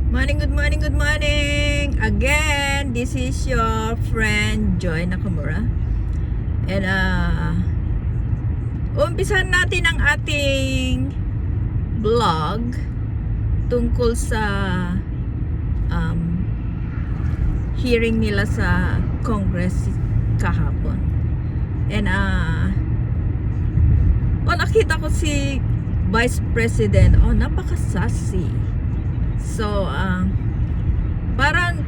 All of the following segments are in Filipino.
Morning, good morning, good morning. Again, this is your friend Joy Nakamura. And umpisahan natin ang ating vlog tungkol sa hearing nila sa Congress kahapon. And nakita ko si Vice President. Napaka-sassy. So, parang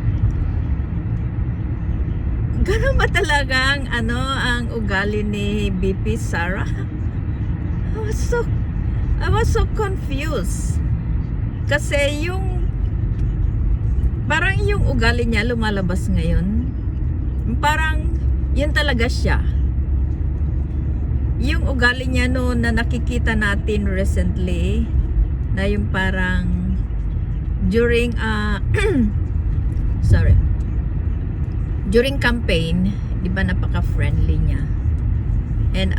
gano'n ba talagang ang ugali ni VP Sara? I was so confused. Kasi parang yung ugali niya lumalabas ngayon. Parang yun talaga siya. Yung ugali niya noon na nakikita natin recently, na yung parang during during campaign, di ba napaka-friendly niya. And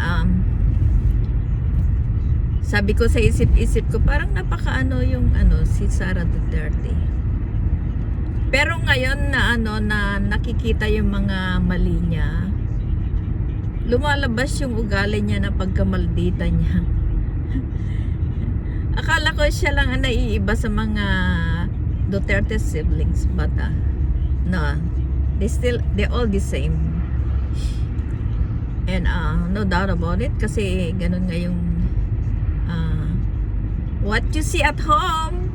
sabi ko sa isip-isip ko, parang yung si Sara Duterte. Pero ngayon na na nakikita yung mga mali niya, lumalabas yung ugali niya na pagkamaldita niya. Akala ko siya lang ang naiiba sa mga Duterte siblings, but no, they all the same. And no doubt about it, kasi ganun nga yung what you see at home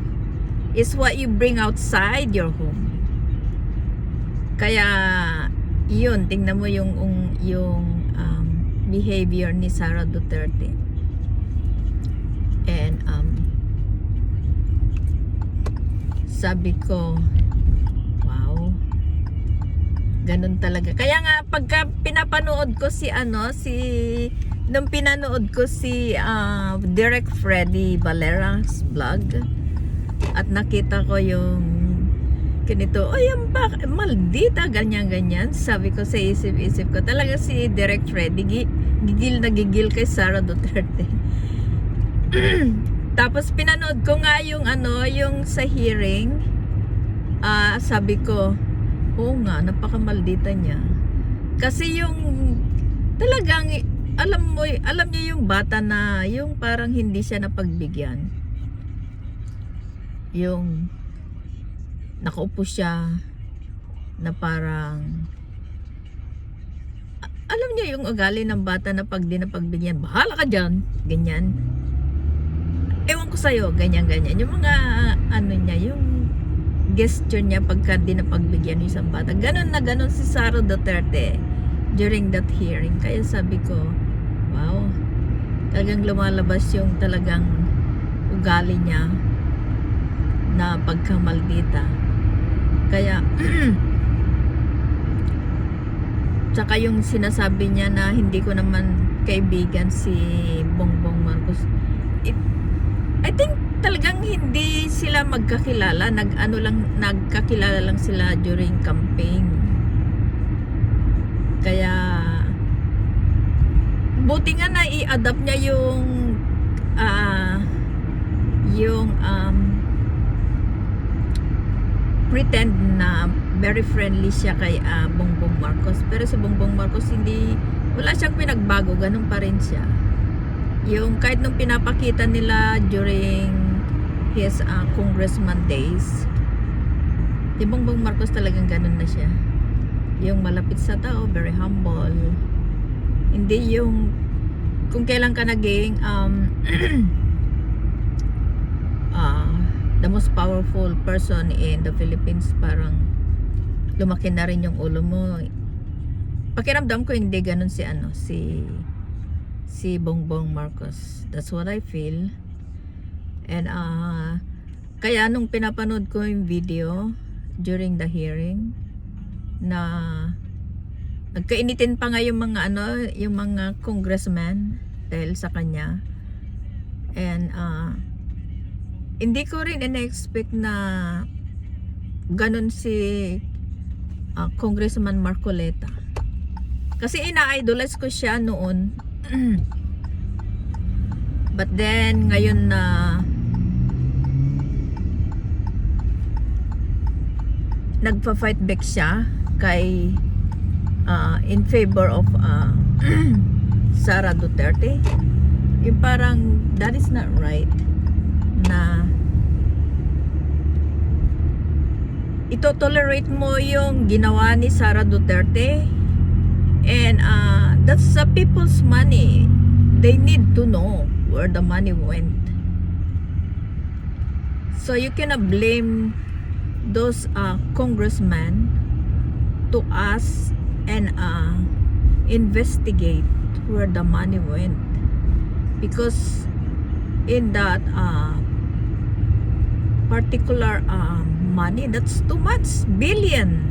is what you bring outside your home. Kaya yun, tingnan mo yung behavior ni Sara Duterte. And sabi ko, wow, ganun talaga. Kaya nga pagka pinapanood ko nung pinanood ko si Direct Freddy Valera's vlog, at nakita ko yung ganito, yan ba, maldita, ganyan. Sabi ko sa isip-isip ko, talaga si Direct Freddy gigil na gigil kay Sara Duterte. Tapos pinanood ko nga yung sa hearing. Sabi ko, oo nga, napakamaldita niya. Kasi yung talagang alam niya yung bata na yung parang hindi siya napagbigyan. Yung nakaupo siya na parang alam niya yung ugali ng bata na pag di napagbigyan, bahala ka dyan, ganyan. Ewan ko sa'yo, ganyan. Yung mga niya, yung gesture niya pagka di napagbigyan ng isang bata. Ganon si Sara Duterte during that hearing. Kaya sabi ko, wow, talagang lumalabas yung talagang ugali niya na pagkamaldita. Kaya tsaka yung sinasabi niya na hindi ko naman kaibigan si Bongbong Marcos, I think talagang hindi sila magkakilala, nagkakilala lang sila during campaign. Kaya buti nga na i-adapt niya yung pretend na very friendly siya kay Bongbong Marcos. Pero si Bongbong Marcos wala siyang pinagbago, ganun pa rin siya. Yung kahit nung pinapakita nila during his congressman days, si Bongbong Marcos talagang ganun na siya. Yung malapit sa tao, very humble. Hindi yung kung kailan ka naging the most powerful person in the Philippines, parang lumaki na rin yung ulo mo. Pakiramdam ko hindi ganun si Bongbong Marcos. That's what I feel. And kaya nung pinapanood ko yung video during the hearing, na nagkainitin pa nga yung mga congressman dahil sa kanya. And hindi ko rin in-expect na ganun si Congressman Marcoleta. Kasi ina-idolize ko siya noon. But then ngayon na nagpa-fight back siya kay in favor of Sara Duterte. Yung parang that is not right na ito-tolerate mo yung ginawa ni Sara Duterte, and that's the people's money. They need to know where the money went. So you cannot blame those congressmen to us and investigate where the money went, because in that particular money, that's too much, billion,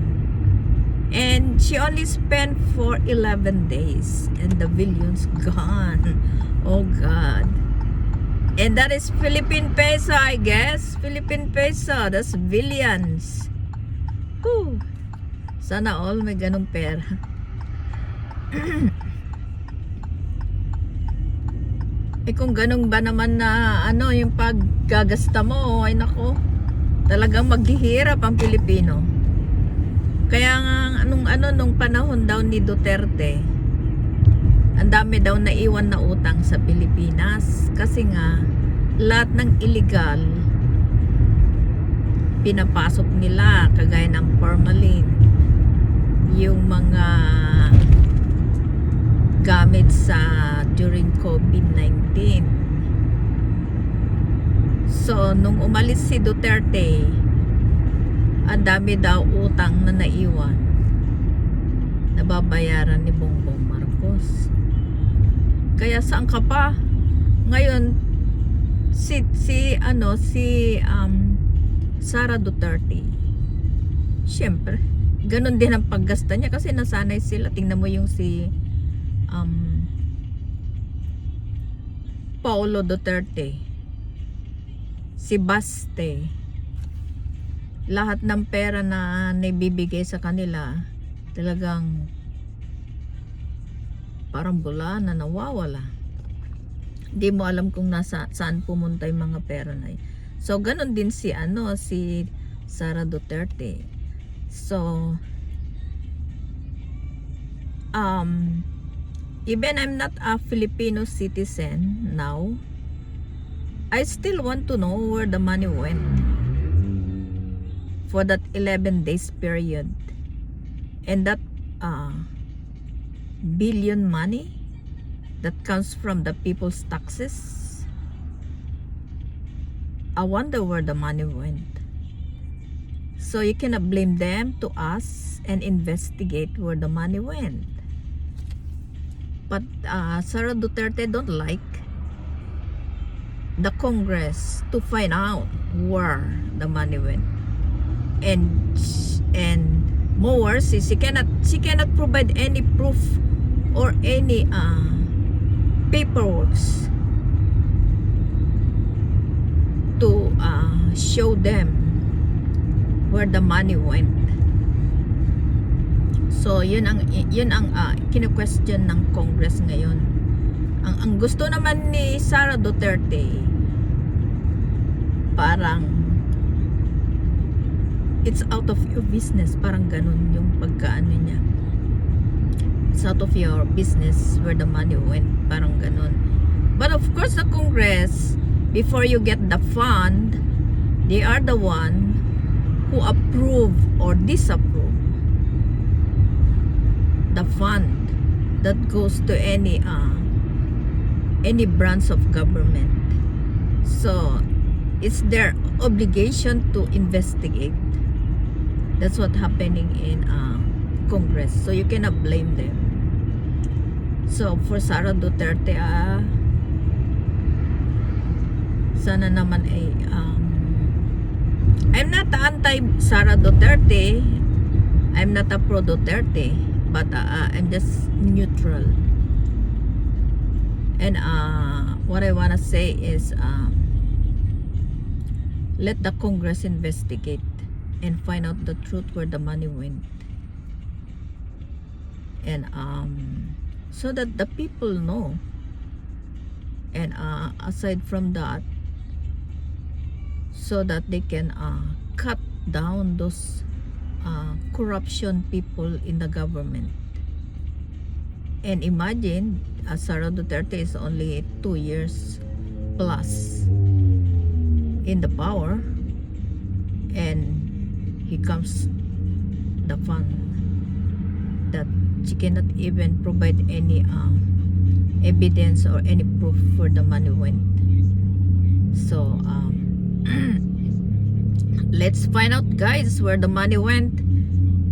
and she only spent for 11 days and the billions gone. Oh God. And that is Philippine peso, I guess. Philippine peso, that's billions. Whew. Sana all may ganong pera. Eh kung ganun ba naman na yung paggagasta mo, ay nako, talagang maghihirap ang Pilipino. Kaya nga nung panahon daw ni Duterte, ang dami daw naiwan na utang sa Pilipinas kasi nga lahat ng illegal pinapasok nila, kagaya ng formalin, yung mga gamit sa during COVID-19. So nung umalis si Duterte, ang dami daw utang na naiwan, nababayaran ni Bongbong Marcos. Kaya saan ka pa ngayon si Sara Duterte? Siyempre ganun din ang paggasta niya kasi nasanay sila. Tingnan mo yung si Paulo Duterte, si Baste, lahat ng pera na naibibigay sa kanila talagang parang bula na nawawala. Hindi mo alam kung saan pumunta yung mga pera na yun. So ganun din si Sara Duterte. So even I'm not a Filipino citizen now, I still want to know where the money went for that 11 days period, and that billion money that comes from the people's taxes. I wonder where the money went. So you cannot blame them to us and investigate where the money went. But Sara Duterte don't like the Congress to find out where the money went, and more, she cannot provide any proof or any paperwork to show them where the money went. So yun ang kine-question ng Congress ngayon. Ang gusto naman ni Sara Duterte, parang it's out of your business, parang ganun yung pagkaano niya. It's out of your business where the money went, parang ganun. But of course the Congress, before you get the fund, they are the one who approve or disapprove the fund that goes to any branch of government. So it's their obligation to investigate. That's what happening in Congress. So you cannot blame them. So for Sara Duterte, sana naman ay I'm not anti Sara Duterte, I'm not a pro Duterte, but I'm just neutral. And what I wanna say is let the Congress investigate and find out the truth where the money went, and so that the people know. And aside from that, so that they can cut down those corruption people in the government. And imagine, Sara Duterte is only 2 years plus in the power, and he comes the fund that she cannot even provide any evidence or any proof for the money went. So let's find out, guys, where the money went.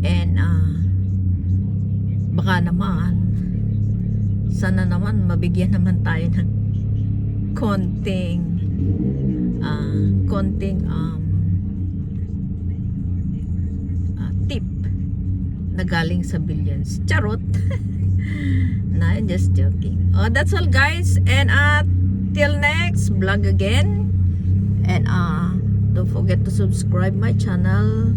And baka naman, sana naman mabigyan naman tayo ng konting tip na galing sa billions. Charot. Nah, I'm just joking. Oh, that's all, guys, and till next vlog again. And don't forget to subscribe my channel.